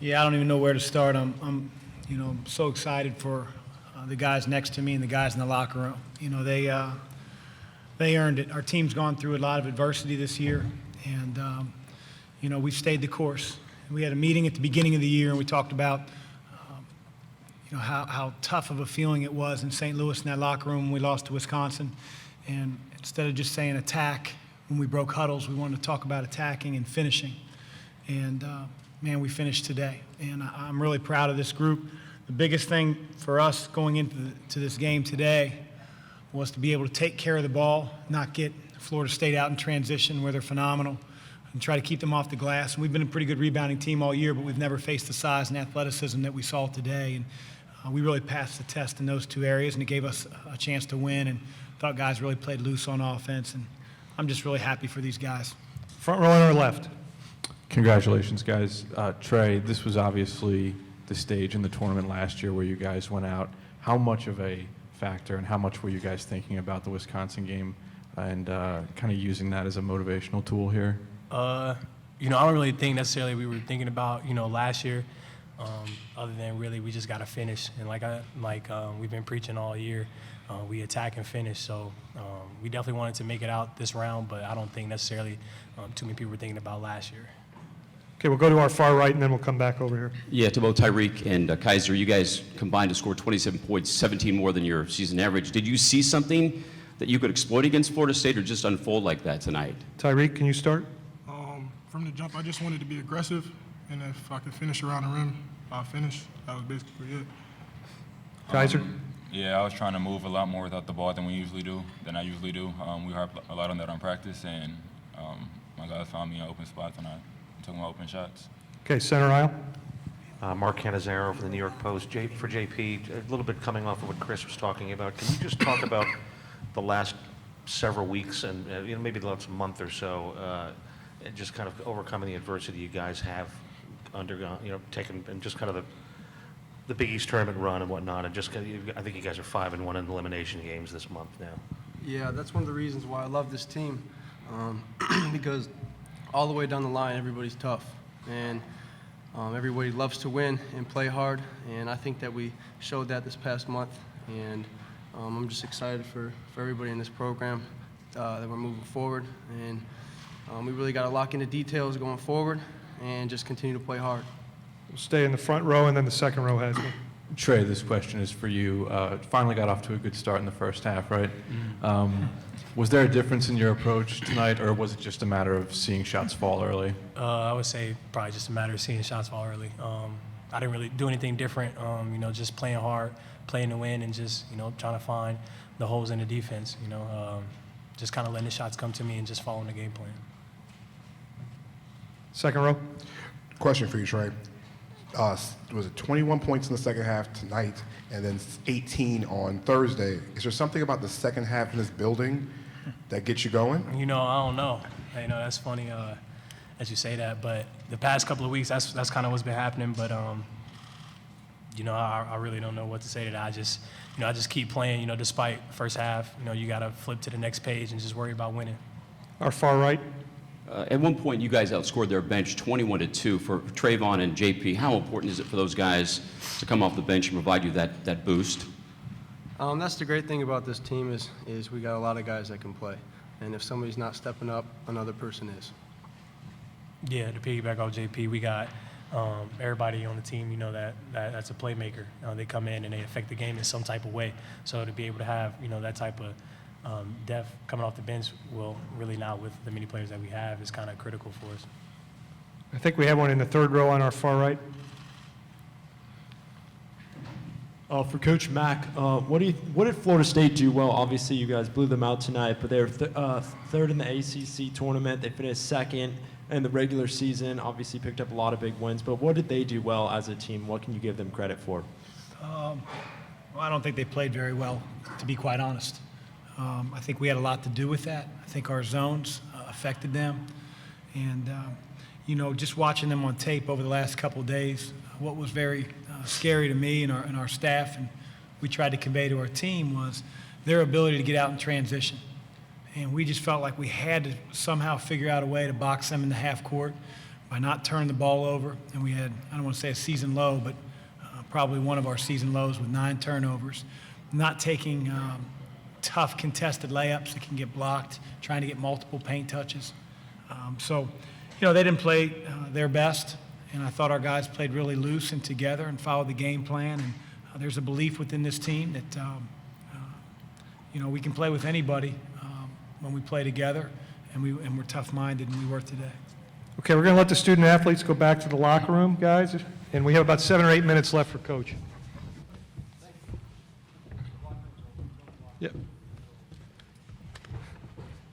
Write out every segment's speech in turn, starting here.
Yeah, I don't even know where to start. I'm so excited for the guys next to me and the guys in the locker room. They earned it. Our team's gone through a lot of adversity this year, and we've stayed the course. We had a meeting at the beginning of the year, and we talked about how tough of a feeling it was in St. Louis in that locker room when we lost to Wisconsin. And instead of just saying attack when we broke huddles, we wanted to talk about attacking and finishing. And man, we finished today, and I'm really proud of this group. The biggest thing for us going into this game today was to be able to take care of the ball, not get Florida State out in transition where they're phenomenal, and try to keep them off the glass. And we've been a pretty good rebounding team all year, but we've never faced the size and athleticism that we saw today. And we really passed the test in those two areas, and it gave us a chance to win, and thought guys really played loose on offense. And I'm just really happy for these guys. Front row on our left. Congratulations, guys. Trey, this was obviously the stage in the tournament last year where you guys went out. How much of a factor and how much were you guys thinking about the Wisconsin game and kind of using that as a motivational tool here? I don't really think necessarily we were thinking about, last year, other than really we just got to finish. And we've been preaching all year, we attack and finish. So we definitely wanted to make it out this round, but I don't think necessarily too many people were thinking about last year. Okay, we'll go to our far right, and then we'll come back over here. Yeah, to both Tyreek and Kaiser, you guys combined to score 27 points, 17 more than your season average. Did you see something that you could exploit against Florida State or just unfold like that tonight? Tyreek, can you start? From the jump, I just wanted to be aggressive, and if I could finish around the rim, I'll finish. That was basically it. Kaiser? Yeah, I was trying to move a lot more without the ball than I usually do. We harped a lot on that on practice, and my guys found me in open spots, and I took my open shots. Okay, center aisle. Mark Cannizzaro for the New York Post. For JP, a little bit coming off of what Chris was talking about, can you just talk about the last several weeks and maybe the last month or so, and just kind of overcoming the adversity you guys have undergone, taken, and just kind of the Big East tournament run and whatnot, and just I think you guys are 5-1 in elimination games this month now. Yeah, that's one of the reasons why I love this team, because all the way down the line, everybody's tough, and everybody loves to win and play hard, and I think that we showed that this past month, and I'm just excited for everybody in this program that we're moving forward, and we really got to lock into details going forward and just continue to play hard. We'll stay in the front row, and then the second row has me. Trey, this question is for you. Finally got off to a good start in the first half, right? Mm-hmm. Was there a difference in your approach tonight, or was it just a matter of seeing shots fall early? I would say probably just a matter of seeing shots fall early. I didn't really do anything different, just playing hard, playing to win, and just, trying to find the holes in the defense, just kind of letting the shots come to me and just following the game plan. Second row. Question for you, Trey. Was it 21 points in the second half tonight and then 18 on Thursday? Is there something about the second half in this building that gets you going? I don't know. That's funny as you say that, but the past couple of weeks, that's kind of what's been happening. But I really don't know what to say to that. I just keep playing. Despite first half, you got to flip to the next page and just worry about winning. Our far right. At one point, you guys outscored their bench 21-2 for Trayvon and JP. How important is it for those guys to come off the bench and provide you that boost? That's the great thing about this team is we got a lot of guys that can play, and if somebody's not stepping up, another person is. Yeah, to piggyback off JP, we got everybody on the team, that's a playmaker. They come in and they affect the game in some type of way. So to be able to have, that type of depth coming off the bench, really now with the many players that we have, is kind of critical for us. I think we have one in the third row on our far right. For Coach Mack, what did Florida State do well? Obviously, you guys blew them out tonight, but they were third in the ACC tournament. They finished second in the regular season. Obviously, picked up a lot of big wins. But what did they do well as a team? What can you give them credit for? Well, I don't think they played very well, to be quite honest. I think we had a lot to do with that. I think our zones affected them. And, just watching them on tape over the last couple of days, what was very scary to me and our staff, and we tried to convey to our team, was their ability to get out in transition. And we just felt like we had to somehow figure out a way to box them in the half court by not turning the ball over. And we had, I don't want to say a season low, but probably one of our season lows with 9 turnovers. Not taking tough contested layups that can get blocked, trying to get multiple paint touches. So, they didn't play their best, and I thought our guys played really loose and together and followed the game plan. And there's a belief within this team that, we can play with anybody when we play together, and we're tough-minded, and we were today. Okay, we're going to let the student athletes go back to the locker room, guys, and we have about 7 or 8 minutes left for Coach. Yep.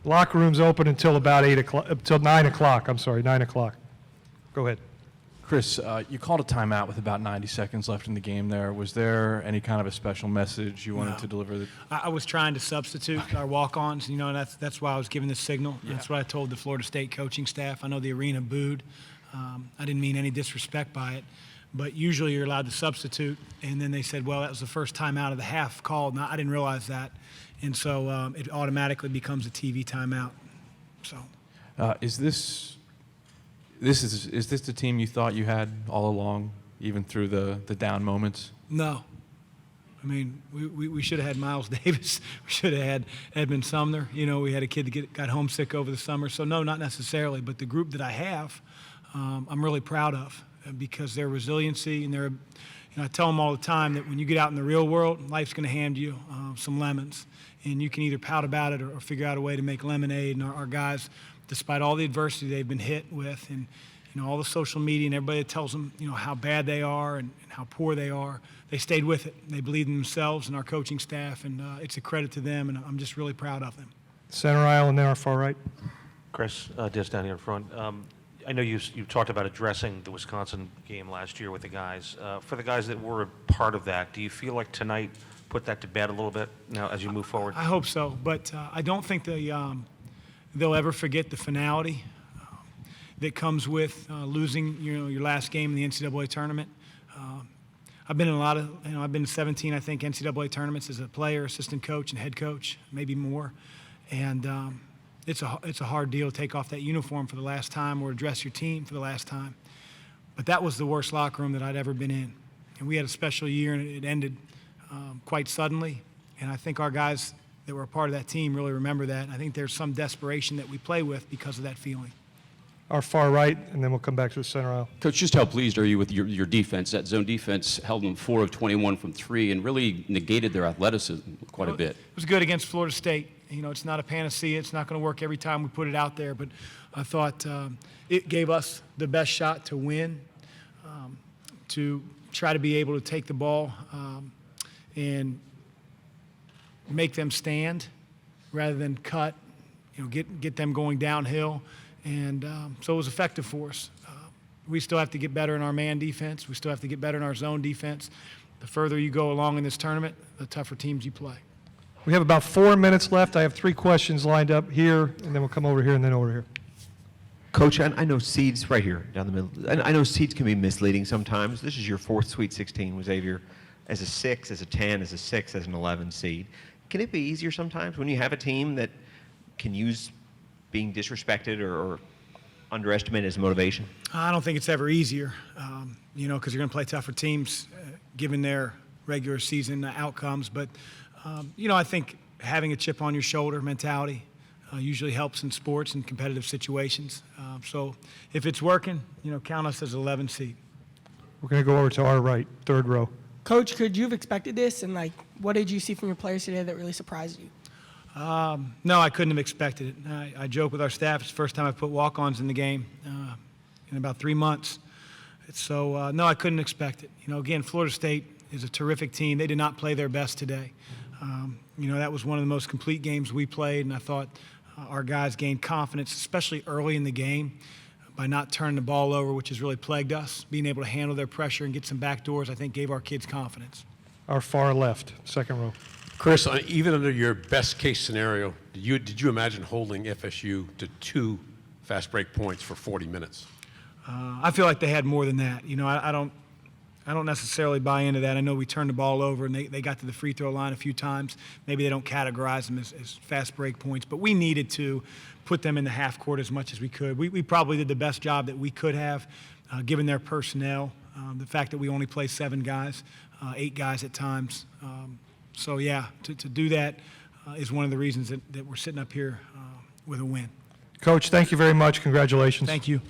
Locker room's open until about 8 o'clock, until 9 o'clock, I'm sorry, 9 o'clock. Go ahead. Chris, you called a timeout with about 90 seconds left in the game there. Was there any kind of a special message you wanted to deliver? I was trying to substitute our walk-ons, and that's why I was giving the signal. Yeah. That's what I told the Florida State coaching staff. I know the arena booed. I didn't mean any disrespect by it, but usually you're allowed to substitute. And then they said, well, that was the first time out of the half called. And I didn't realize that. And so it automatically becomes a TV timeout. So, is this the team you thought you had all along, even through the down moments? No. I mean, we should have had Miles Davis. We should have had Edmund Sumner. We had a kid that got homesick over the summer. So, no, not necessarily. But the group that I have, I'm really proud of because their resiliency and their, I tell them all the time that when you get out in the real world, life's going to hand you some lemons. And you can either pout about it or figure out a way to make lemonade. And our guys, despite all the adversity they've been hit with and all the social media and everybody that tells them how bad they are and how poor they are, they stayed with it. They believed in themselves and our coaching staff, and it's a credit to them, and I'm just really proud of them. Center aisle and then our far right. Chris, just down here in front. I know you talked about addressing the Wisconsin game last year with the guys. For the guys that were a part of that, do you feel like tonight put that to bed a little bit now as you move forward? I hope so, but I don't think they'll ever forget the finality that comes with losing your last game in the NCAA tournament. I've been in I've been in 17, I think, NCAA tournaments as a player, assistant coach, and head coach, maybe more. And it's a hard deal to take off that uniform for the last time or address your team for the last time. But that was the worst locker room that I'd ever been in. And we had a special year, and it ended quite suddenly. And I think our guys that were a part of that team really remember that. And I think there's some desperation that we play with because of that feeling. Our far right, and then we'll come back to the center aisle. Coach, just how pleased are you with your defense? That zone defense held them 4 of 21 from 3 and really negated their athleticism quite a bit. It was good against Florida State. It's not a panacea. It's not going to work every time we put it out there. But I thought it gave us the best shot to win, to try to be able to take the ball and make them stand rather than cut, get them going downhill. And so it was effective for us. We still have to get better in our man defense. We still have to get better in our zone defense. The further you go along in this tournament, the tougher teams you play. We have about 4 minutes left. I have 3 questions lined up here, and then we'll come over here and then over here. Coach, I know seeds right here down the middle. And I know seeds can be misleading sometimes. This is your 4th Sweet 16 with Xavier as a 6, as a 10, as a 6, as an 11 seed. Can it be easier sometimes when you have a team that can use being disrespected or underestimated as motivation? I don't think it's ever easier, because you're going to play tougher teams given their regular season outcomes. But, I think having a chip on your shoulder mentality usually helps in sports and competitive situations. So if it's working, count us as 11 seed. We're going to go over to our right, 3rd row. Coach, could you have expected this? And, what did you see from your players today that really surprised you? No, I couldn't have expected it. I joke with our staff, it's the first time I've put walk-ons in the game in about 3 months. So, no, I couldn't expect it. Again, Florida State is a terrific team. They did not play their best today. That was one of the most complete games we played, and I thought our guys gained confidence, especially early in the game, by not turning the ball over, which has really plagued us. Being able to handle their pressure and get some backdoors, I think, gave our kids confidence. Our far left, 2nd row. Chris, even under your best-case scenario, did you imagine holding FSU to 2 fast break points for 40 minutes? I feel like they had more than that. I don't necessarily buy into that. I know we turned the ball over and they got to the free throw line a few times. Maybe they don't categorize them as fast break points, but we needed to put them in the half court as much as we could. We probably did the best job that we could have, given their personnel, the fact that we only play 7 guys, 8 guys at times. So yeah, to do that is one of the reasons that we're sitting up here with a win. Coach, thank you very much. Congratulations. Thank you.